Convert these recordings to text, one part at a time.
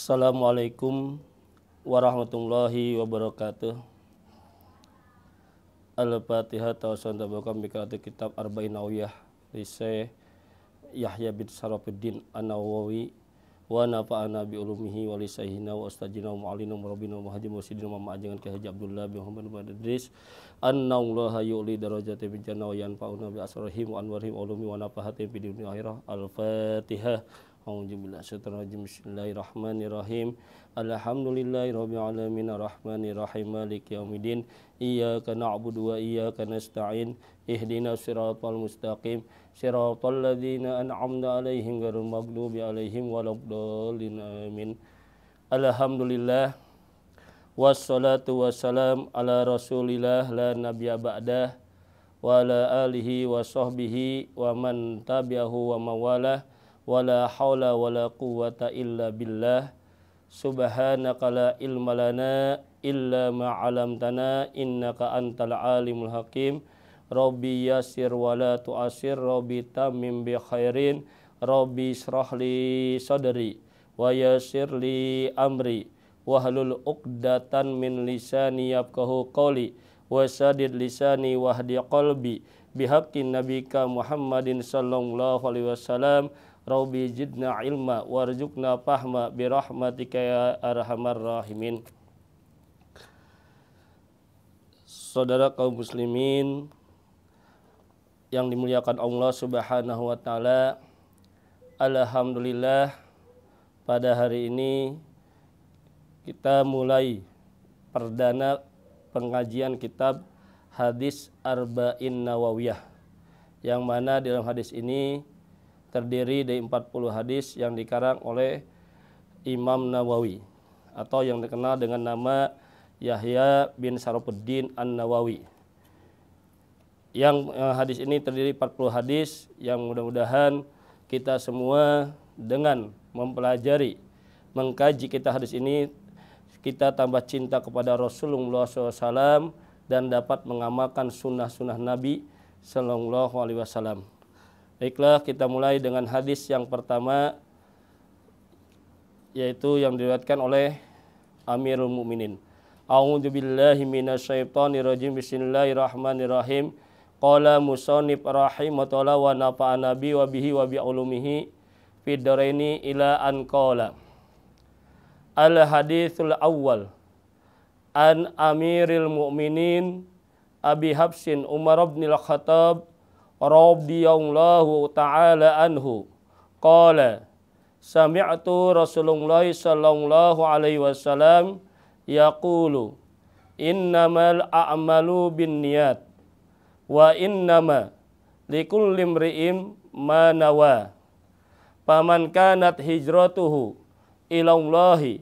Assalamualaikum warahmatullahi wabarakatuh. Al-Fatihah tawassan tabakam bikati kitab Arba'in Nawawiyah Syekh Yahya bin Sarafuddin An-Nawawi wa nafa'ana bi ulumihi wa lisahina wa ustajina wa ma'alina wa rabbina wa mahajim wa sidina wa ma'ajangan ke Haji Abdullah bin Muhammad bin Idris annallaha yu'li darajati bin jannah wa yanfa'una bi asrarihim wa anwarihim wa ulumi wa nafahati bi dunia akhirah. Al-Fatihah. Bismillahirrahmanirrahim. Alhamdulillahirabbil alamin arrahmanirrahim maliki yaumiddin. Iyyaka na'budu wa iyyaka nasta'in. Ihdinas siratal mustaqim. Siratal ladzina an'amta 'alaihim ghairil maghdubi 'alaihim waladdallin. Amin. Alhamdulillah wassalatu wassalam ala Rasulillah la nabiyya ba'dah wa ala alihi wa sahbihi wa man tabi'ahu wa mawalah. Wala haula wala quwwata illa billah. Subhanaka la ilma lana illa ma 'allamtana innaka antal alimul hakim. Rabbi yassir wa la tu'assir, Rabbi tammim bi khairin, Rabbi israh li sadri wa yassir li amri wahlul 'uqdatan min lisani yafqahu qawli wasadid lisani wahdi qalbi bihaqqin nabika Muhammadin sallallahu alaihi wasallam. Rabbi jidna ilma warzuqna fahma birahmatika ya arhamar rahimin. Saudara kaum muslimin yang dimuliakan Allah Subhanahu wa taala, alhamdulillah pada hari ini kita mulai perdana pengajian kitab Hadis Arba'in Nawawiyah, yang mana dalam hadis ini terdiri dari 40 hadis yang dikarang oleh Imam Nawawi atau yang dikenal dengan nama Yahya bin Sarafuddin An-Nawawi. Yang hadis ini terdiri 40 hadis yang mudah-mudahan kita semua dengan mempelajari, mengkaji kita hadis ini, kita tambah cinta kepada Rasulullah SAW dan dapat mengamalkan sunnah-sunnah Nabi Sallallahu Alaihi Wasallam. Baiklah, kita mulai dengan hadis yang pertama, yaitu yang diriwayatkan oleh Amirul Mukminin. A'udzu billahi minasyaitonir rajim. Bismillahirrahmanirrahim. Qala musannif rahimahullah wa nafa'ana bi wa bihi wa bi ulumihi fid dharaini ila an qala. Al haditsul awwal an Amiril Mukminin Abi Habsin Umar bin Al-Khattab radhiyallahu ta'ala anhu qala sami'tu Rasulullah sallallahu alaihi wasallam yaqulu innamal a'malu binniyat wa innama likulli imri'in ma nawa faman kanat hijratuhu ila Allahi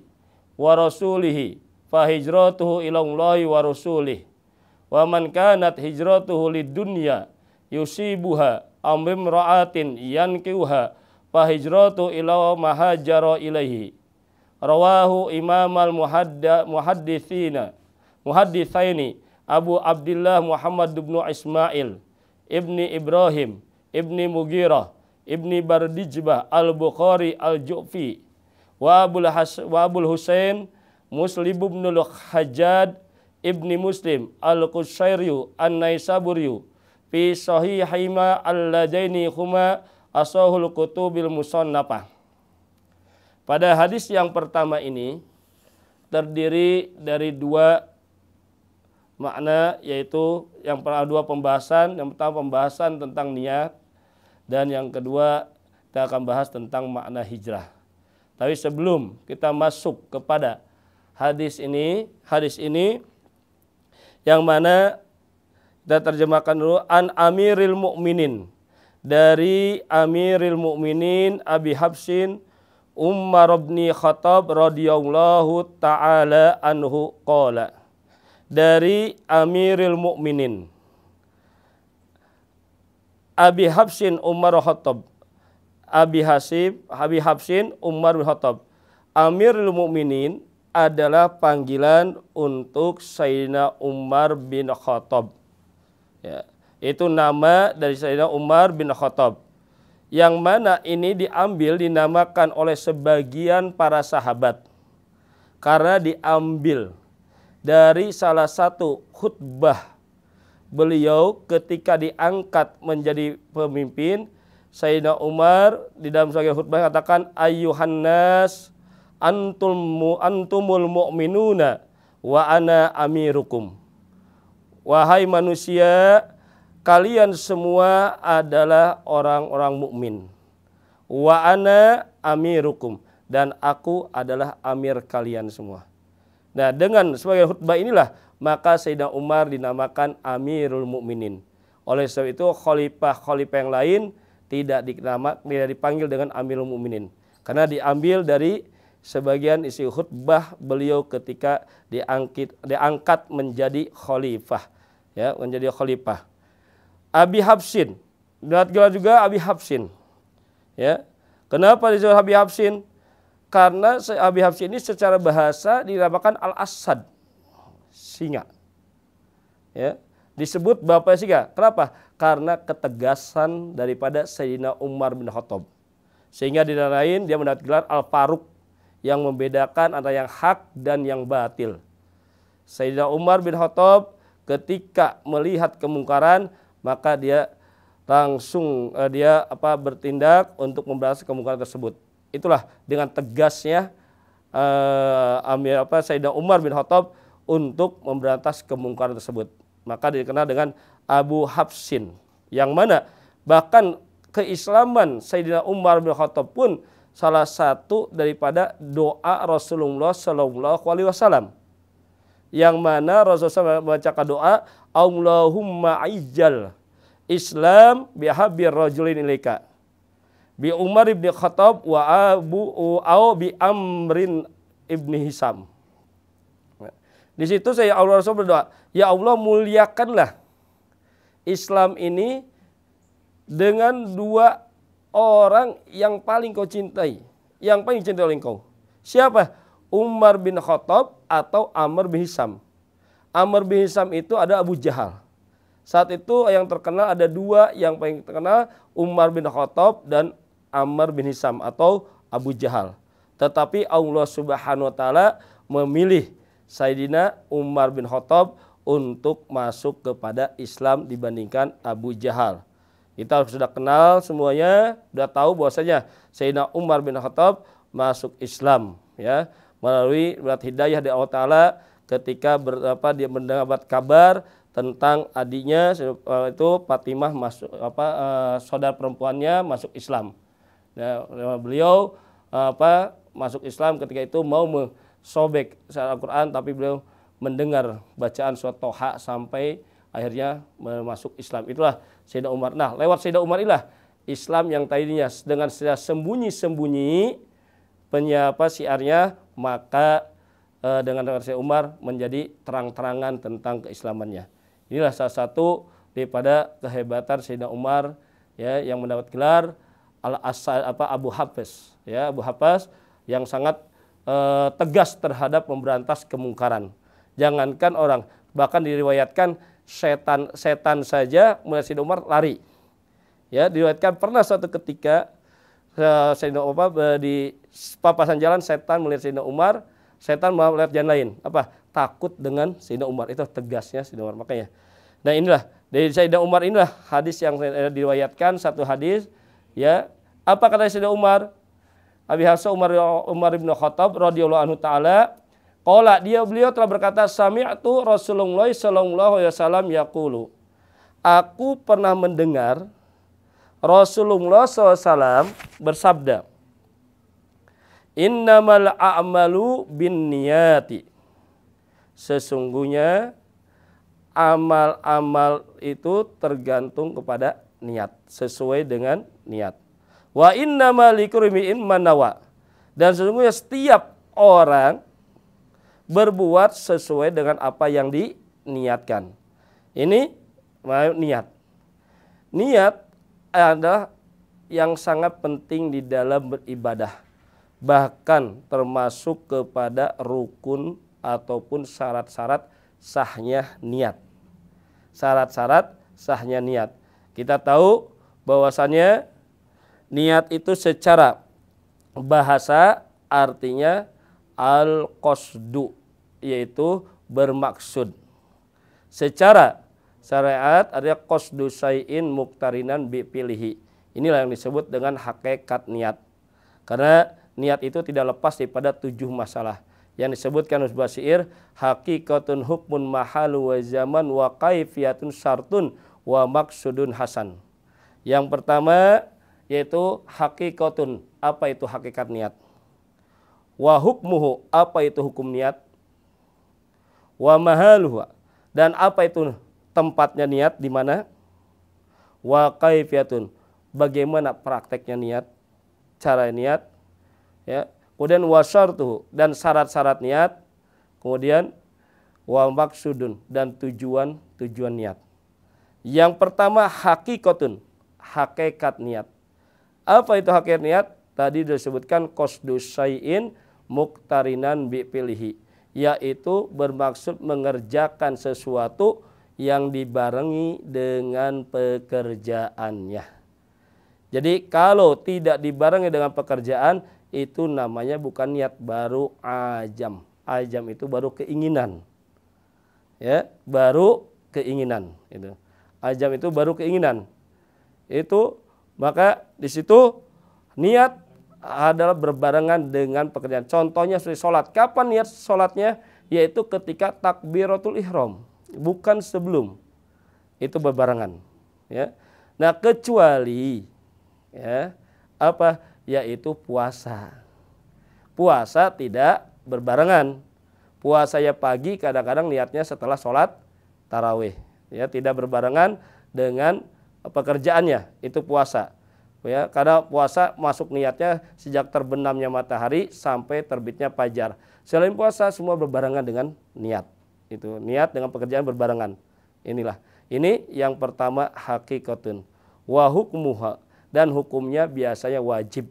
wa rasulihi fa hijratuhu ila Allahi wa rasulihi wa man kanat hijratuhu lidunya yusibuha amrimra'atin yankiuha fa hijratu ila mahajara ilaihi. Rawahu Imam al-Muhadditsaini Abu Abdullah Muhammad bin Ismail ibni Ibrahim ibni Mughirah ibni Bardijbah al-Bukhari al-Ju'fi wa Abul Husain Muslim bin al-Hajjaj ibni Muslim al-Qushairi an-Naisaburi fi sahihima alladaini huma asahul kutubil musannafah. Pada hadis yang pertama ini terdiri dari dua makna, yaitu yang pertama dua pembahasan. Yang pertama pembahasan tentang niat, dan yang kedua kita akan bahas tentang makna hijrah. Tapi sebelum kita masuk kepada hadis ini yang mana kita terjemahkan dulu. An Amiril Mukminin, dari Amiril Mukminin Abi Habsin Umar bin Khattab radhiyallahu ta'ala anhu qala. Dari Amiril Mukminin Abi Habsin Umar Khattab, Abi Habsin Umar bin Khattab. Amiril Mukminin adalah panggilan untuk Sayyidina Umar bin Khattab. Ya, itu nama dari Sayyidina Umar bin Khattab, yang mana ini dinamakan oleh sebagian para sahabat karena diambil dari salah satu khutbah beliau ketika diangkat menjadi pemimpin. Sayyidina Umar di dalam sebagian khutbah katakan, ayyuhan nas antumul mu'minuna wa ana amirukum. Wahai manusia, kalian semua adalah orang-orang mukmin. Wa ana amirukum, dan aku adalah amir kalian semua. Nah, dengan sebagai khutbah inilah maka Sayyidina Umar dinamakan Amirul Mukminin. Oleh sebab itu khalifah-khalifah yang lain tidak dipanggil dengan Amirul Mukminin, karena diambil dari sebagian isi khutbah beliau ketika diangkat menjadi khalifah, ya, menjadi khalifah. Abi Hafsin, gelar juga Abi Hafsin, ya. Kenapa disebut Abi Hafsin? Karena Abi Hafsin ini secara bahasa dinamakan Al-Asad, singa, ya. Disebut bapak singa. Kenapa? Karena ketegasan daripada Sayyidina Umar bin Khattab. Sehingga di lain dia mendapat gelar Al-Faruq, yang membedakan antara yang hak dan yang batil. Sayyidina Umar bin Khattab ketika melihat kemungkaran, maka dia langsung bertindak untuk memberantas kemungkaran tersebut. Itulah dengan tegasnya Sayyidina Umar bin Khattab untuk memberantas kemungkaran tersebut. Maka dikenal dengan Abu Hafsin, yang mana bahkan keislaman Sayyidina Umar bin Khattab pun salah satu daripada doa Rasulullah Shallallahu Alaihi Wasallam, yang mana Rasulullah membacakan doa, Allahumma ijal Islam bihabir rajulin ilaika bi Umar ibn Khattab wa bi Amrin ibni Hisam. Di situ Allah Rasul berdoa, ya Allah, muliakanlah Islam ini dengan dua orang yang paling kau cintai, yang paling cintai oleh engkau. Siapa? Umar bin Khattab atau Amr bin Hisam. Amr bin Hisam itu ada Abu Jahal. Saat itu yang terkenal ada dua yang paling terkenal, Umar bin Khattab dan Amr bin Hisam atau Abu Jahal. Tetapi Allah Subhanahu wa taala memilih Sayyidina Umar bin Khattab untuk masuk kepada Islam dibandingkan Abu Jahal. Kita sudah kenal semuanya, sudah tahu bahwasanya Sayyidina Umar bin Khattab masuk Islam, ya, melalui hidayah dari Allah Taala ketika dia mendapat kabar tentang adiknya itu Fatimah masuk saudara perempuannya masuk Islam. Nah, beliau masuk Islam ketika itu mau sobek Al-Quran, tapi beliau mendengar bacaan surat Toha sampai akhirnya masuk Islam. Itulah Sayyidina Umar. Nah, lewat Sayyidina Umar inilah Islam yang tadinya dengan sembunyi-sembunyi siarnya, maka dengan Sayyidina Umar menjadi terang-terangan tentang keislamannya. Inilah salah satu daripada kehebatan Sayyidina Umar, ya, yang mendapat gelar Abu Hafs, ya, Abu Hafs yang sangat tegas terhadap memberantas kemungkaran. Jangankan orang, bahkan diriwayatkan setan saja melihat Sayyidina Umar lari. Ya, diriwayatkan pernah suatu ketika Sayyidina Umar di papasan jalan, setan melihat Sayyidina Umar, setan mau melihat jalan lain. Takut dengan Sayyidina Umar. Itu tegasnya Sayyidina Umar, makanya. Nah, inilah dari Sayyidina Umar, inilah hadis yang diriwayatkan, satu hadis, ya. Apa kata Sayyidina Umar? Abi Hafsa Umar bin Khattab radhiyallahu anhu taala, beliau telah berkata, sami'tu Rasulullah sallallahu alaihi wasallam yaqulu. Aku pernah mendengar Rasulullah SAW bersabda, innamal a'malu binniyati. Sesungguhnya amal-amal itu tergantung kepada niat, sesuai dengan niat. Wa innamal likulli man nawa. Dan sesungguhnya setiap orang berbuat sesuai dengan apa yang diniatkan. Ini niat. Niat adalah yang sangat penting di dalam beribadah. Bahkan termasuk kepada rukun ataupun syarat-syarat sahnya niat. Syarat-syarat sahnya niat. Kita tahu bahwasannya niat itu secara bahasa artinya al-qasdu, yaitu bermaksud. Secara syariat ada qasdu syai'in muqtarinan bi pilihi. Inilah yang disebut dengan hakikat niat. Karena niat itu tidak lepas daripada 7 masalah. Yang disebutkan oleh Basir, hakikatun hukmun mahalu wa zaman wa kaifiyatun syartun wa maksudun hasan. Yang pertama yaitu hakikatun, apa itu hakikat niat? Wa hukmuhu, apa itu hukum niat? Wa mahaluhu, dan apa itu tempatnya niat, di mana? Wa kaifiyatun, bagaimana prakteknya niat, cara niat, ya. Kemudian wa syartuhu, dan syarat-syarat niat. Kemudian wa maksudun, dan tujuan niat. Yang pertama hakikatun, hakikat niat. Apa itu hakikat niat? Tadi disebutkan qasdu syai'in muqtarinan bi pilihi, yaitu bermaksud mengerjakan sesuatu yang dibarengi dengan pekerjaannya. Jadi kalau tidak dibarengi dengan pekerjaan, itu namanya bukan niat, baru ajam. Ajam itu baru keinginan. Ya, baru keinginan itu. Ajam itu baru keinginan. Itu maka di situ niat adalah berbarengan dengan pekerjaan. Contohnya seperti sholat. Kapan niat sholatnya? Yaitu ketika takbiratul ihram, bukan sebelum. Itu berbarengan. Ya. Nah kecuali ya, apa? Yaitu puasa. Puasa tidak berbarengan. Puasanya pagi, kadang-kadang niatnya setelah sholat tarawih. Ya, tidak berbarengan dengan pekerjaannya. Itu puasa. Ya, karena puasa masuk niatnya sejak terbenamnya matahari sampai terbitnya fajar. Selain puasa semua berbarengan dengan niat. Itu niat dengan pekerjaan berbarengan. Inilah. Ini yang pertama hakikatun. Wa hukmuha, dan hukumnya biasanya wajib.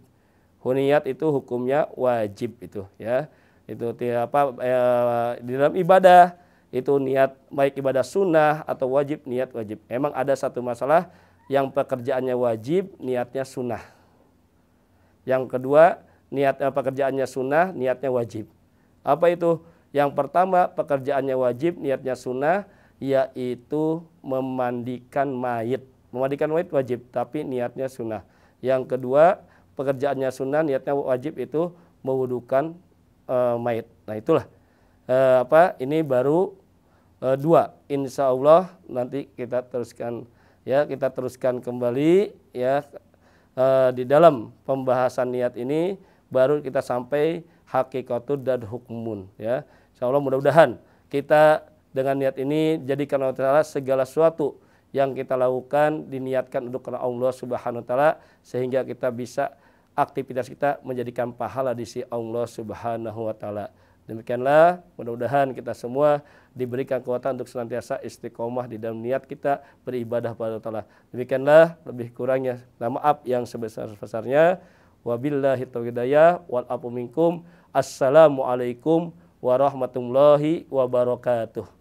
Niat itu hukumnya wajib itu, ya. Itu di dalam ibadah itu niat, baik ibadah sunnah atau wajib, niat wajib. Memang ada satu masalah yang pekerjaannya wajib, niatnya sunnah. Yang kedua, pekerjaannya sunnah, niatnya wajib. Apa itu? Yang pertama, pekerjaannya wajib, niatnya sunnah, yaitu memandikan mayit. Memandikan mayit wajib, tapi niatnya sunnah. Yang kedua, pekerjaannya sunnah, niatnya wajib, itu mewudukan mayit. Nah itulah ini baru 2. Insya Allah nanti kita teruskan. Ya, kita teruskan kembali ya di dalam pembahasan niat ini, baru kita sampai hakikatud dan hukmun, ya. Insyaallah mudah-mudahan kita dengan niat ini jadikan Allah Ta'ala segala sesuatu yang kita lakukan diniatkan untuk karena Allah Subhanahu wa taala, sehingga kita bisa aktivitas kita menjadikan pahala di sisi Allah Subhanahu wa taala. Demikianlah, mudah-mudahan kita semua diberikan kekuatan untuk senantiasa istiqomah di dalam niat kita beribadah kepada Allah Ta'ala. Demikianlah, lebih kurangnya maaf yang sebesar-besarnya. Wabillahi taufiq hidayah wal afu minkum. Assalamualaikum warahmatullahi wabarakatuh.